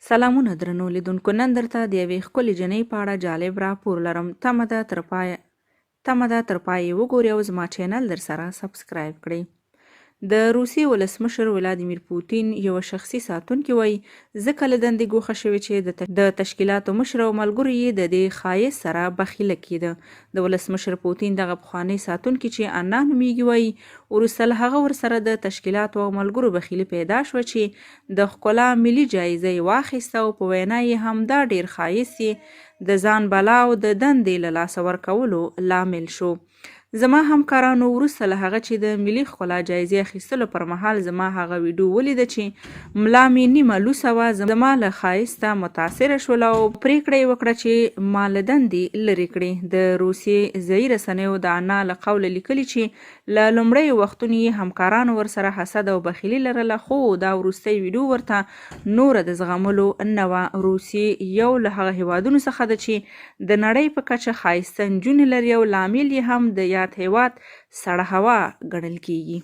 سلامونه درنو لیدونکو، نن درته د یوې ښکلې جنۍ په اړه جالب راپور لرم. تمه ده تر پایه وګورئ او زما چینل در سره سبسکرایب کړئ. د روسیې ولسمشر ولادیمیر پوتین یو شخصي ساتونکی وایي ځکه له دندې ګوښه شوې چې د تشکیلاتو مشر او ملګرو یې د دې ښایست سره بخیله کېده. د ولسمشر پوتین دغه پخوانی ساتونکی چې انا نومیږي وایي وروسته له هغه ورسره د تشکیلاتو او ملګرو بخیلي پیدا شوه چې د ښکلا ملي جایزه یې واخیسته او په وینا یې همدا ډېر ښایست یې د ځان بلا او د دندې له لاسه ورکولو لامل شو. زما همکارانو وروسته له هغه چې د ملي ښکلا جایزې اخیستلو پر مهال زما هغه ویډیو ولیده چې ملا مې نیمه لوڅه وه، زما له ښایسته متاثره شول او پریکړه یې وکړه چې ما له دندې لرې کړي. د روسیې ځایي رسنیو د انا له قوله لیکلي چې له لومړیو وختونو یې همکارانو ورسره حسد او بخیلي لرله، خو دا وروستی ویډیو ورته نوره د زغملو نه وه. روسیې یو له هغه هیوادونو څخه ده چې د نړۍ په کچه ښایسته نجونې لري او لامل یې هم د یاد هیواد سړه هوا ګڼل کیږي.